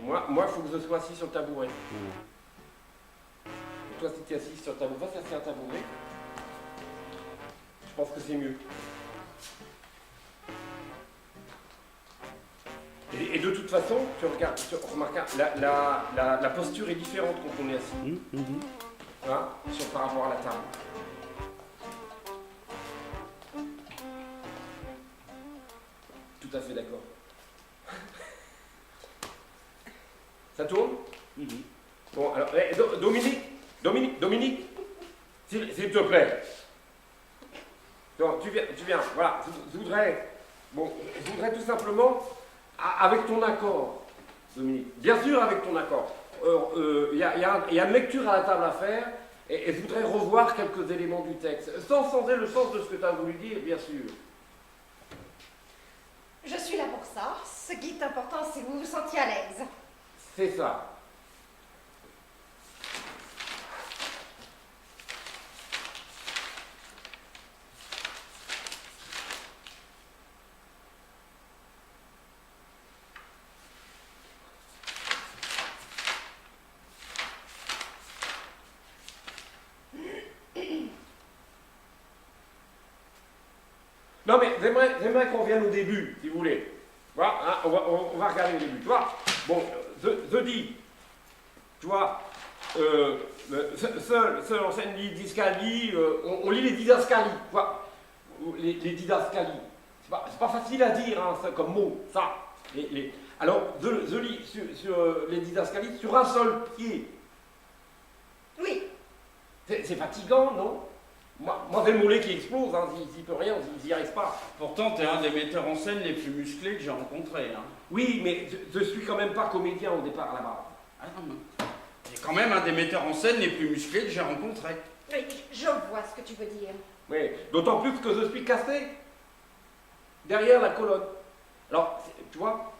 Moi, il faut que je sois assis sur le tabouret. Et toi, si tu es assis sur le tabouret, va s'asseoir sur un tabouret. Je pense que c'est mieux. Et de toute façon, tu regardes, remarques, la posture est différente quand on est assis. Hein, par rapport à la table. Tout à fait d'accord. Ça tourne? Bon, alors, Dominique, s'il te plaît. Donc, tu viens, voilà, je voudrais tout simplement, avec ton accord, Dominique, bien sûr avec ton accord, il y a une lecture à la table à faire, et je voudrais revoir quelques éléments du texte, sans changer le sens de ce que tu as voulu dire, bien sûr. Je suis là pour ça. Ce qui est important, c'est que vous vous sentiez à l'aise. C'est ça. Non mais j'aimerais qu'on revienne au début, si vous voulez. Voilà, hein, on va regarder le début. Tu vois, bon, je dis, tu vois, seul enseigne les didascalies, on lit les didascalies, tu vois, les didascalies. C'est pas facile à dire, hein, ça, comme mot, ça. Alors, je lis sur les didascalies sur un seul pied. Oui. C'est fatigant, non? Moi c'est le mollet qui explose, hein, j'y peux rien, j'y arrive pas. Pourtant, t'es un des metteurs en scène les plus musclés que j'ai rencontrés. Hein. Oui, mais je suis quand même pas comédien au départ à la base. Ah non, non. T'es quand même un des metteurs en scène les plus musclés que j'ai rencontrés. Oui, je vois ce que tu veux dire. Oui, d'autant plus que je suis cassé derrière la colonne. Alors, tu vois,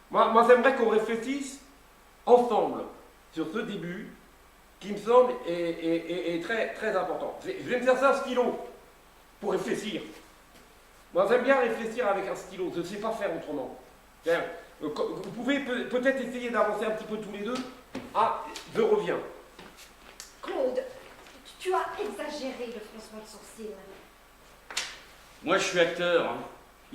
moi j'aimerais qu'on réfléchisse ensemble sur ce début qui me semble est très, très important. Je vais me faire ça un stylo pour réfléchir. Moi, j'aime bien réfléchir avec un stylo. Je ne sais pas faire autrement. Vous pouvez peut-être essayer d'avancer un petit peu tous les deux. Ah, je reviens. Claude, tu as exagéré le froncement de sourcils. Moi, je suis acteur. Hein.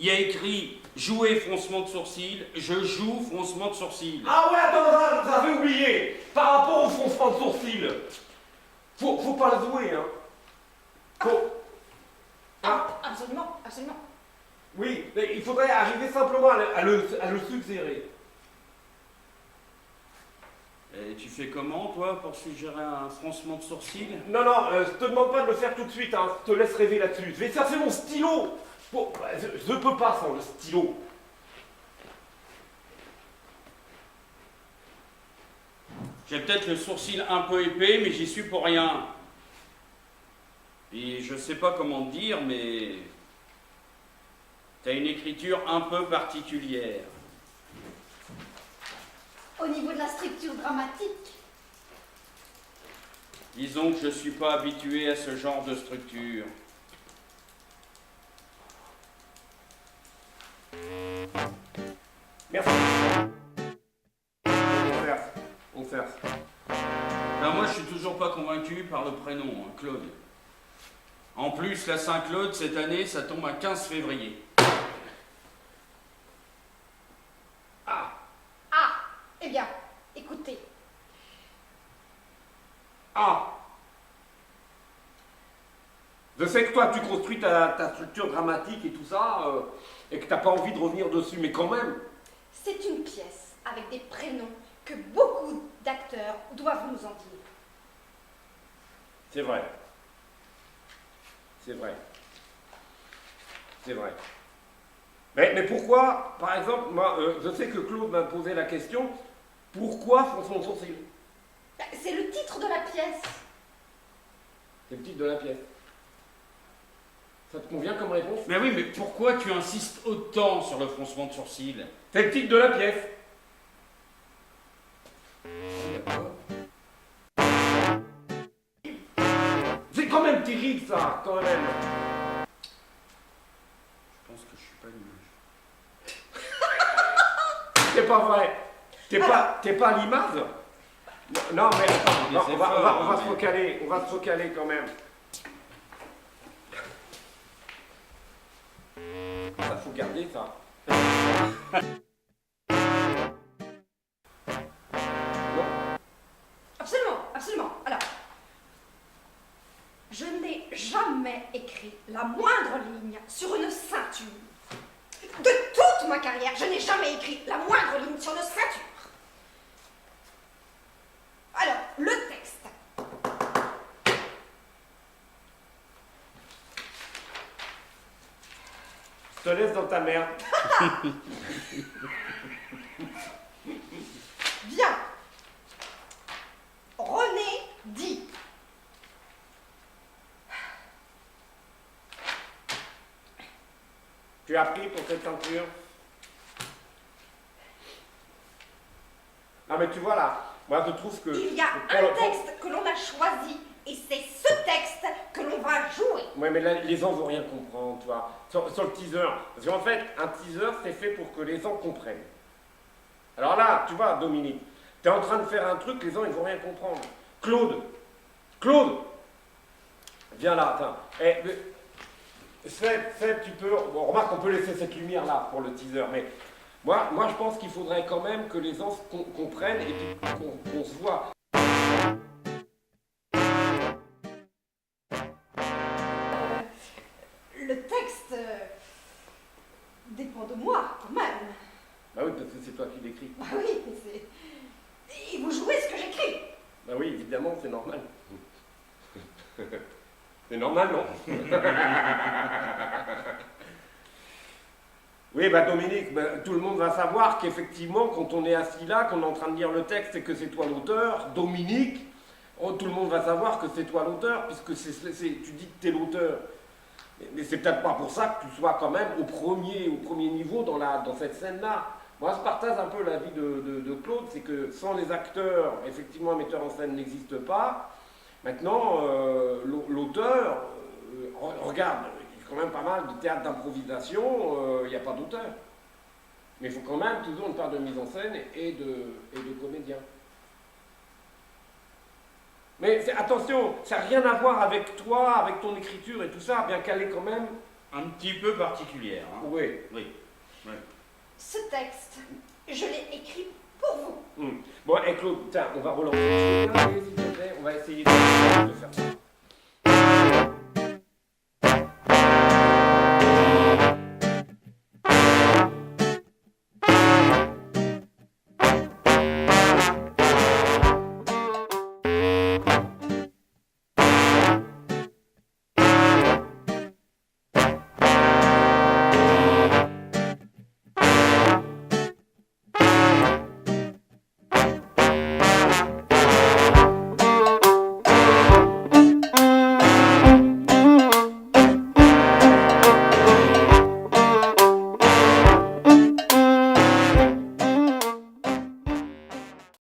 Il y a écrit « Jouer froncement de sourcils », je joue froncement de sourcils. Ah ouais, attends, vous avez oublié. Par rapport au froncement de sourcils, faut pas le jouer, hein. Absolument, absolument. Oui, mais il faudrait arriver simplement à le suggérer. Et tu fais comment, toi, pour suggérer un froncement de sourcils? Non, je te demande pas de le faire tout de suite, hein. Je te laisse rêver là-dessus. Je vais chercher mon stylo. Bon, je peux pas sans le stylo. J'ai peut-être le sourcil un peu épais, mais j'y suis pour rien. Et je sais pas comment te dire, mais t'as une écriture un peu particulière. Au niveau de la structure dramatique. Disons que je suis pas habitué à ce genre de structure. Merci. On verse. Ben moi, je suis toujours pas convaincu par le prénom, hein, Claude. En plus, la Saint-Claude, cette année, ça tombe à 15 février. Ah, eh bien, écoutez. Ah. Je sais que toi, tu construis ta structure dramatique et tout ça, et que t'as pas envie de revenir dessus, mais quand même. C'est une pièce avec des prénoms que beaucoup d'acteurs doivent nous en dire. C'est vrai. C'est vrai. C'est vrai. Mais pourquoi, par exemple, moi, je sais que Claude m'a posé la question, pourquoi fronçon de sourcil? C'est le titre de la pièce. C'est le titre de la pièce. Ça te convient comme réponse? Mais oui, mais pourquoi tu insistes autant sur le froncement de sourcils? C'est le titre de la pièce. C'est quand même terrible ça, quand même. Je pense que je suis pas l'image. T'es pas à l'image? Non, mais attends, Des on va efforts, se recaler, on va se recaler quand même. Ça, faut garder ça. Non? Absolument, absolument. Alors, je n'ai jamais écrit la moindre ligne sur une ceinture. De toute ma carrière, je n'ai jamais écrit la moindre ligne sur une ceinture. Alors, le texte. Je te laisse dans ta merde. Bien. René dit. Tu as pris pour cette ceinture? Non mais tu vois là, moi je trouve que... Il y a un texte que l'on a choisi et c'est ce texte que l'on va jouer. Ouais mais là, les gens vont rien comprendre, tu vois. Sur le teaser. Parce qu'en fait, un teaser c'est fait pour que les gens comprennent. Alors là, tu vois Dominique, t'es en train de faire un truc, les gens ils vont rien comprendre. Claude, viens là, attends. Seb, tu peux... Bon, remarque, on peut laisser cette lumière là pour le teaser, mais moi je pense qu'il faudrait quand même que les gens comprennent et puis qu'on se voit. Le texte dépend de moi, quand même. Bah oui, parce que c'est toi qui l'écris. Bah oui, mais c'est... Et vous jouez ce que j'écris. Bah oui, évidemment, c'est normal. C'est normal, non? Oui, bah Dominique, bah, tout le monde va savoir qu'effectivement, quand on est assis là, qu'on est en train de lire le texte et que c'est toi l'auteur, Dominique, tout le monde va savoir que c'est toi l'auteur, puisque tu dis que tu es l'auteur. Mais c'est peut-être pas pour ça que tu sois quand même au premier niveau dans cette scène-là. Moi, je partage un peu l'avis de Claude, c'est que sans les acteurs, effectivement, un metteur en scène n'existe pas. Maintenant, l'auteur, regarde, il y a quand même pas mal de théâtre d'improvisation, il n'y a pas d'auteur. Mais il faut quand même toujours une part de mise en scène et de comédien. Mais attention, ça n'a rien à voir avec toi, avec ton écriture et tout ça, bien qu'elle est quand même... Un petit peu particulière. Hein. Oui. Oui. Oui. Ce texte, je l'ai écrit pour vous. Bon, et Claude, tiens, on va relancer. Allez, s'il te plaît, on va essayer de faire ça.